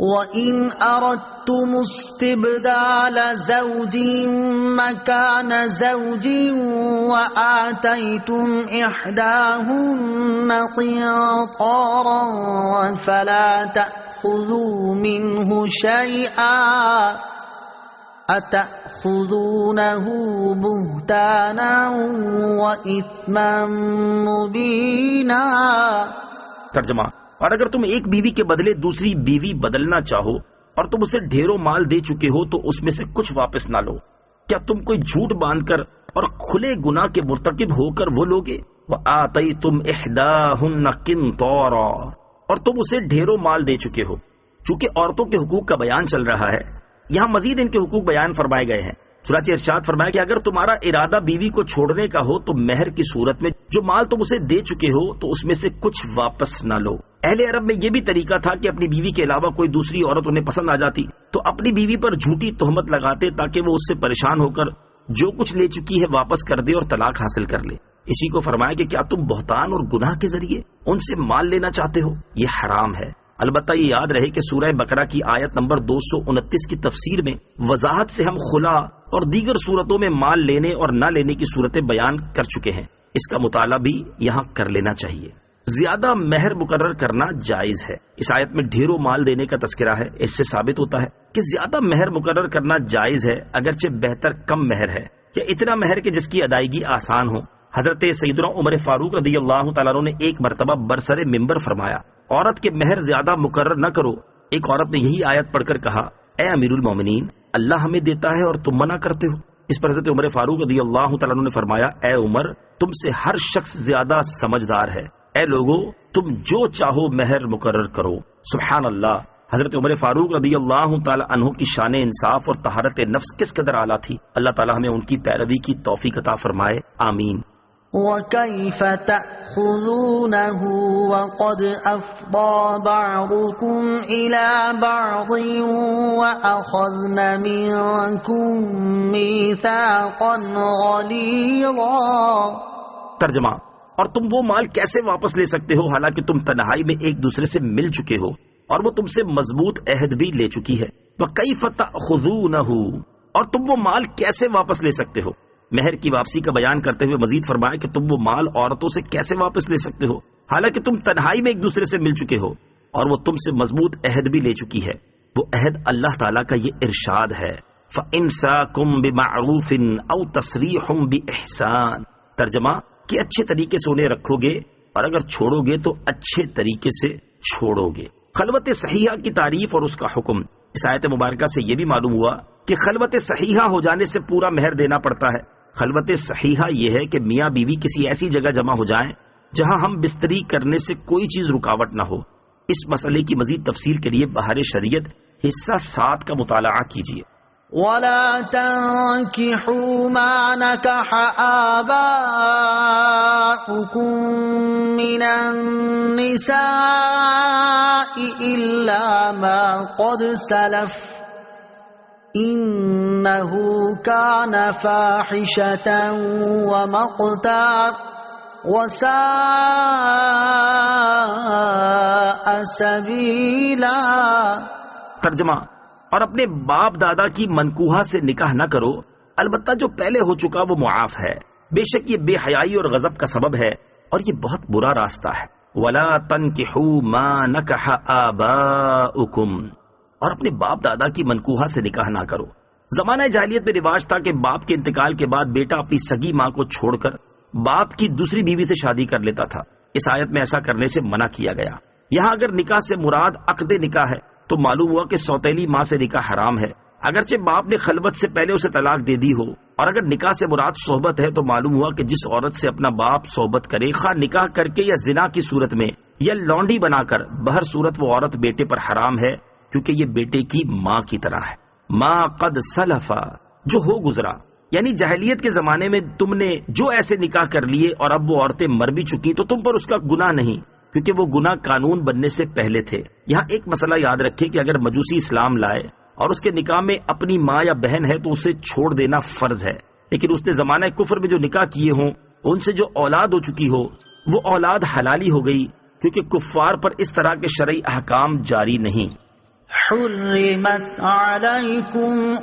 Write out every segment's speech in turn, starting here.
وَإِنْ أَرَدْتُمُ اسْتِبْدَالَ زَوْجٍ مَّكَانَ زَوْجٍ وَآتَيْتُمْ إِحْدَاهُنَّ قِنطَارًا فَلَا تَأْخُذُوا مِنْهُ شَيْئًا أَتَأْخُذُونَهُ بُهْتَانًا وَإِثْمًا مُبِينًا۔ ترجمہ: اور اگر تم ایک بیوی کے بدلے دوسری بیوی بدلنا چاہو اور تم اسے ڈھیروں مال دے چکے ہو تو اس میں سے کچھ واپس نہ لو، کیا تم کوئی جھوٹ باندھ کر اور کھلے گناہ کے مرتکب ہو کر وہ لوگے؟ وَآتَيْتُمْ إِحْدَاهُنَّ قِنطَارًا، اور تم اسے ڈھیروں مال دے چکے ہو۔ چونکہ عورتوں کے حقوق کا بیان چل رہا ہے، یہاں مزید ان کے حقوق بیان فرمائے گئے ہیں۔ چنانچہ ارشاد فرمایا کہ اگر تمہارا ارادہ بیوی کو چھوڑنے کا ہو تو مہر کی صورت میں جو مال تم اسے دے چکے ہو تو اس میں سے کچھ واپس نہ لو۔ اہل عرب میں یہ بھی طریقہ تھا کہ اپنی بیوی کے علاوہ کوئی دوسری عورت انہیں پسند آ جاتی تو اپنی بیوی پر جھوٹی تہمت لگاتے تاکہ وہ اس سے پریشان ہو کر جو کچھ لے چکی ہے واپس کر دے اور طلاق حاصل کر لے۔ اسی کو فرمایا کہ کیا تم بہتان اور گناہ کے ذریعے ان سے مال لینا چاہتے ہو؟ یہ حرام ہے۔ البتہ یہ یاد رہے کہ سورہ بقرہ کی آیت نمبر 229 کی تفسیر میں وضاحت سے ہم خلا اور دیگر صورتوں میں مال لینے اور نہ لینے کی صورتیں بیان کر چکے ہیں، اس کا مطالعہ بھی یہاں کر لینا چاہیے۔ زیادہ مہر مقرر کرنا جائز ہے۔ اس آیت میں ڈھیروں مال دینے کا تذکرہ ہے، اس سے ثابت ہوتا ہے کہ زیادہ مہر مقرر کرنا جائز ہے، اگرچہ بہتر کم مہر ہے یا اتنا مہر کہ جس کی ادائیگی آسان ہو۔ حضرت سیدنا عمر فاروق رضی اللہ تعالیٰ عنہ نے ایک مرتبہ برسر ممبر فرمایا، عورت کے مہر زیادہ مقرر نہ کرو۔ ایک عورت نے یہی آیت پڑھ کر کہا، اے امیر المومنین، اللہ ہمیں دیتا ہے اور تم منع کرتے ہو۔ اس پر حضرت عمر فاروق رضی اللہ تعالیٰ عنہ نے فرمایا، اے عمر، تم سے ہر شخص زیادہ سمجھدار ہے، اے لوگو تم جو چاہو مہر مقرر کرو۔ سبحان اللہ، حضرت عمر فاروق رضی اللہ تعالیٰ عنہ کی شان انصاف اور طہارت نفس کس قدر اعلیٰ تھی۔ اللہ تعالیٰ ہمیں ان کی پیروی کی توفیق عطا فرمائے، آمین۔ وَكَيْفَ تَأْخُذُونَهُ وَقَدْ أَفْضَى بَعْضُكُمْ إِلَى بَعْضٍ وَأَخَذْنَ مِنكُم مِّيثَاقًا غَلِيظًا۔ ترجمہ: اور تم وہ مال کیسے واپس لے سکتے ہو حالانکہ تم تنہائی میں ایک دوسرے سے مل چکے ہو اور وہ تم سے مضبوط عہد بھی لے چکی ہے۔ وَكَيْفَ تَأْخُذُونَهُ، اور تم وہ مال کیسے واپس لے سکتے ہو؟ مہر کی واپسی کا بیان کرتے ہوئے مزید فرمایا کہ تم وہ مال عورتوں سے کیسے واپس لے سکتے ہو حالانکہ تم تنہائی میں ایک دوسرے سے مل چکے ہو اور وہ تم سے مضبوط عہد بھی لے چکی ہے۔ وہ عہد اللہ تعالیٰ کا یہ ارشاد ہے، فَإِمْسَاكُمْ بِمَعْرُوفٍ أَوْ تَسْرِيحٌ بِإِحْسَانٍ۔ ترجمہ: کہ اچھے طریقے سے انہیں رکھو گے اور اگر چھوڑو گے تو اچھے طریقے سے چھوڑو گے۔ خلوت صحیحہ کی تعریف اور اس کا حکم۔ اس آیت مبارکہ سے یہ بھی معلوم ہوا کہ خلوت صحیحہ ہو جانے سے پورا مہر دینا پڑتا ہے۔ خلوت صحیحہ یہ ہے کہ میاں بیوی کسی ایسی جگہ جمع ہو جائیں جہاں ہم بستری کرنے سے کوئی چیز رکاوٹ نہ ہو۔ اس مسئلے کی مزید تفصیل کے لیے بہار شریعت حصہ 7 کا مطالعہ کیجیے۔ وَلَا تَنكِحُوا مَا نَكَحَ آبَاؤُكُم مِّنَ النِّسَاءِ إِلَّا مَا قَدْ سَلَفَ إِنَّهُ كَانَ فَاحِشَةً وَمَقْتًا وَسَاءَ سَبِيلًا۔ ترجمہ: اور اپنے باپ دادا کی منکوحہ سے نکاح نہ کرو، البتہ جو پہلے ہو چکا وہ معاف ہے، بے شک یہ بے حیائی اور غضب کا سبب ہے اور یہ بہت برا راستہ ہے۔ وَلَا تَنكِحُوا مَا نَكَحَ آبَاؤُكُمْ، اور اپنے باپ دادا کی منکوحہ سے نکاح نہ کرو۔ زمانہ جاہلیت میں رواج تھا کہ باپ کے انتقال کے بعد بیٹا اپنی سگی ماں کو چھوڑ کر باپ کی دوسری بیوی سے شادی کر لیتا تھا۔ اس آیت میں ایسا کرنے سے منع کیا گیا۔ یہاں اگر نکاح سے مراد عقد نکاح ہے تو معلوم ہوا کہ سوتیلی ماں سے نکاح حرام ہے، اگرچہ باپ نے خلوت سے پہلے اسے طلاق دے دی ہو۔ اور اگر نکاح سے مراد صحبت ہے تو معلوم ہوا کہ جس عورت سے اپنا باپ صحبت کرے، خواہ نکاح کر کے یا زنا کی صورت میں یا لونڈی بنا کر، بہر صورت وہ عورت بیٹے پر حرام ہے کیونکہ یہ بیٹے کی ماں کی طرح ہے۔ ما قد سلف، جو ہو گزرا، یعنی جاہلیت کے زمانے میں تم نے جو ایسے نکاح کر لیے اور اب وہ عورتیں مر بھی چکی تو تم پر اس کا گناہ نہیں، کیونکہ وہ گناہ قانون بننے سے پہلے تھے۔ یہاں ایک مسئلہ یاد رکھیں کہ اگر مجوسی اسلام لائے اور اس کے نکاح میں اپنی ماں یا بہن ہے تو اسے چھوڑ دینا فرض ہے، لیکن اس نے زمانہ کفر میں جو نکاح کیے ہوں ان سے جو اولاد ہو چکی ہو وہ اولاد حلالی ہو گئی، کیونکہ کفار پر اس طرح کے شرعی احکام جاری نہیں۔ حرمت عليكم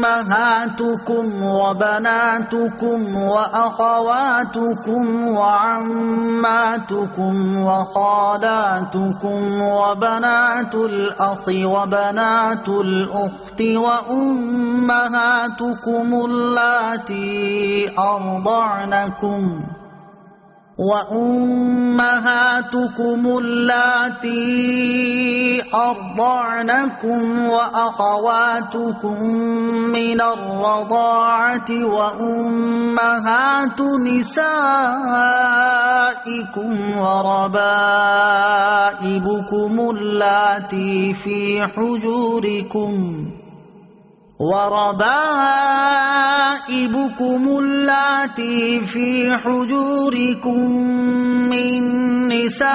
أمهاتكم وبناتكم وأخواتكم وعماتكم وخالاتكم وبنات الأخ وبنات الأخت وأمهاتكم اللاتي أرضعنكم وأخواتكم من الرضاعة وأمهات نسائكم وربائبكم اللاتي في حجوركم من نسائكم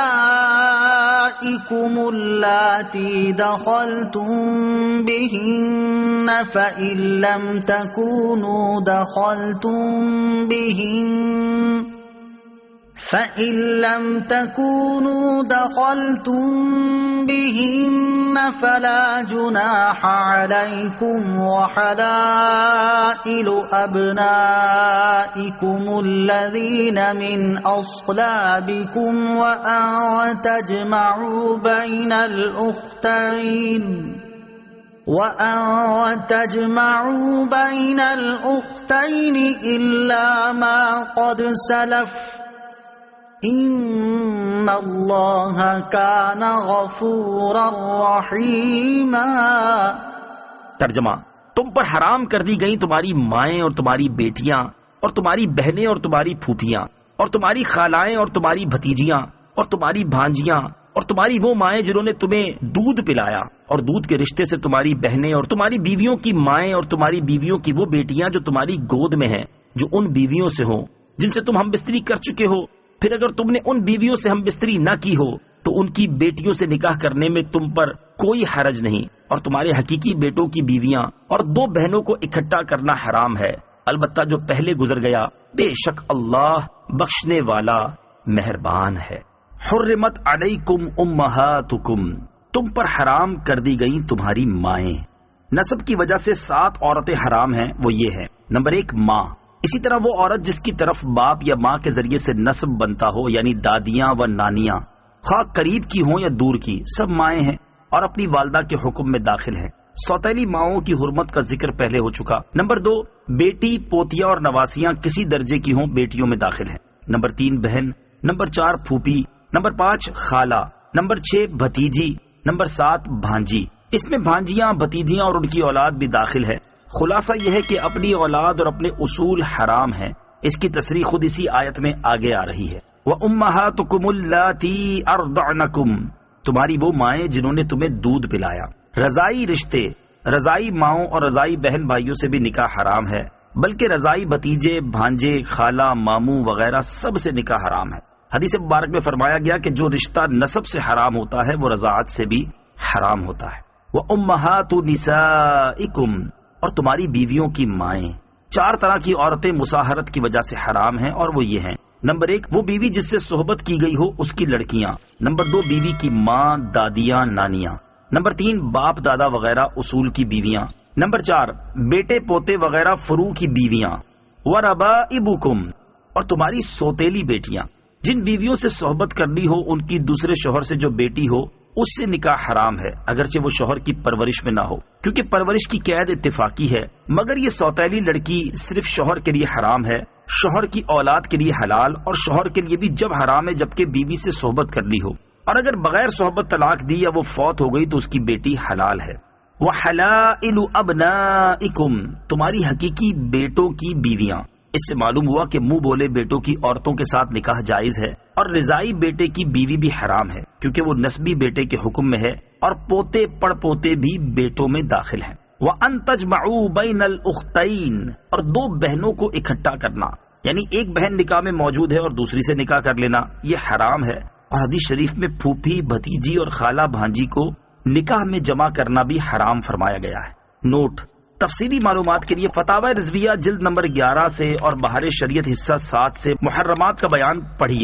اللاتي دخلتم بهن فإن لم تكونوا دخلتم بهن فلا جناح عليكم وحلائل أبنائكم الذين من أصلابكم وأن تجمعوا بين الأختين إلا ما قد سلف ان اللہ کان غفورا رحیما۔ ترجمہ: تم پر حرام کر دی گئی تمہاری مائیں اور تمہاری بیٹیاں اور تمہاری بہنیں اور تمہاری پھوپھیاں اور تمہاری خالائیں اور تمہاری بھتیجیاں اور تمہاری بھانجیاں اور تمہاری وہ مائیں جنہوں نے تمہیں دودھ پلایا اور دودھ کے رشتے سے تمہاری بہنیں اور تمہاری بیویوں کی مائیں اور تمہاری بیویوں کی وہ بیٹیاں جو تمہاری گود میں ہیں، جو ان بیویوں سے ہوں جن سے تم ہم بستری کر چکے ہو۔ پھر اگر تم نے ان بیویوں سے ہم بستری نہ کی ہو تو ان کی بیٹیوں سے نکاح کرنے میں تم پر کوئی حرج نہیں، اور تمہارے حقیقی بیٹوں کی بیویاں اور دو بہنوں کو اکٹھا کرنا حرام ہے، البتہ جو پہلے گزر گیا، بے شک اللہ بخشنے والا مہربان ہے۔ حرمت علیکم امہاتکم، تم پر حرام کر دی گئی تمہاری مائیں۔ نسب کی وجہ سے 7 عورتیں حرام ہیں، وہ یہ ہیں: نمبر 1 ماں، اسی طرح وہ عورت جس کی طرف باپ یا ماں کے ذریعے سے نسب بنتا ہو، یعنی دادیاں و نانیاں، خواہ قریب کی ہوں یا دور کی، سب مائیں ہیں اور اپنی والدہ کے حکم میں داخل ہیں۔ سوتیلی ماؤں کی حرمت کا ذکر پہلے ہو چکا۔ نمبر 2 بیٹی، پوتیاں اور نواسیاں کسی درجے کی ہوں، بیٹیوں میں داخل ہیں۔ نمبر 3 بہن۔ نمبر 4 پھوپھی۔ نمبر 5 خالہ۔ نمبر 6 بھتیجی۔ نمبر 7 بھانجی۔ اس میں بھانجیاں، بھتیجیاں اور ان کی اولاد بھی داخل ہے۔ خلاصہ یہ ہے کہ اپنی اولاد اور اپنے اصول حرام ہیں۔ اس کی تصریح خود اسی آیت میں آگے آ رہی ہے۔ وَأُمَّهَاتُكُمُ اللَّاتِي أَرْضَعْنَكُمْ، تمہاری وہ مائیں جنہوں نے تمہیں دودھ پلایا۔ رضائی رشتے، رضائی ماؤں اور رضائی بہن بھائیوں سے بھی نکاح حرام ہے، بلکہ رضائی بھتیجے، بھانجے، خالہ، ماموں وغیرہ سب سے نکاح حرام ہے۔ حدیث مبارک میں فرمایا گیا کہ جو رشتہ نسب سے حرام ہوتا ہے وہ رضاعت سے بھی حرام ہوتا ہے۔ وَأُمَّهَاتُ نِسَائِكُمْ، اور تمہاری بیویوں کی مائیں۔ 4 طرح کی عورتیں مصاہرت کی وجہ سے حرام ہیں، اور وہ یہ ہیں: نمبر 1 وہ بیوی جس سے صحبت کی گئی ہو، اس کی لڑکیاں۔ نمبر 2 بیوی کی ماں، دادیاں، نانیاں۔ نمبر 3 باپ دادا وغیرہ اصول کی بیویاں۔ نمبر 4 بیٹے پوتے وغیرہ فروع کی بیویاں۔ وَرَبَائِبُكُمْ، اور تمہاری سوتیلی بیٹیاں۔ جن بیویوں سے صحبت کرنی ہو ان کی دوسرے شوہر سے جو بیٹی ہو اس سے نکاح حرام ہے، اگرچہ وہ شوہر کی پرورش میں نہ ہو، کیونکہ پرورش کی قید اتفاقی ہے، مگر یہ سوتیلی لڑکی صرف شوہر کے لیے حرام ہے، شوہر کی اولاد کے لیے حلال، اور شوہر کے لیے بھی جب حرام ہے جبکہ بیوی سے صحبت کرنی ہو، اور اگر بغیر صحبت طلاق دی یا وہ فوت ہو گئی تو اس کی بیٹی حلال ہے۔ وَحَلَائِلُ أَبْنَائِكُمْ، تمہاری حقیقی بیٹوں کی بیویاں۔ اس سے معلوم ہوا کہ منہ بولے بیٹوں کی عورتوں کے ساتھ نکاح جائز ہے، اور رضائی بیٹے کی بیوی بھی حرام ہے کیونکہ وہ نسبی بیٹے کے حکم میں ہے، اور پوتے پڑ پوتے بھی بیٹوں میں داخل ہیں۔ وَأَن تَجْمَعُوا بَيْنَ الْأُخْتَيْنِ، اور 2 بہنوں کو اکٹھا کرنا، یعنی ایک بہن نکاح میں موجود ہے اور دوسری سے نکاح کر لینا، یہ حرام ہے، اور حدیث شریف میں پھوپھی، بھتیجی اور خالہ بھانجی کو نکاح میں جمع کرنا بھی حرام فرمایا گیا ہے۔ نوٹ: تفصیلی معلومات کے لیے فتاوی رضویہ جلد نمبر 11 سے اور بہار شریعت حصہ 7 سے محرمات کا بیان پڑھیے۔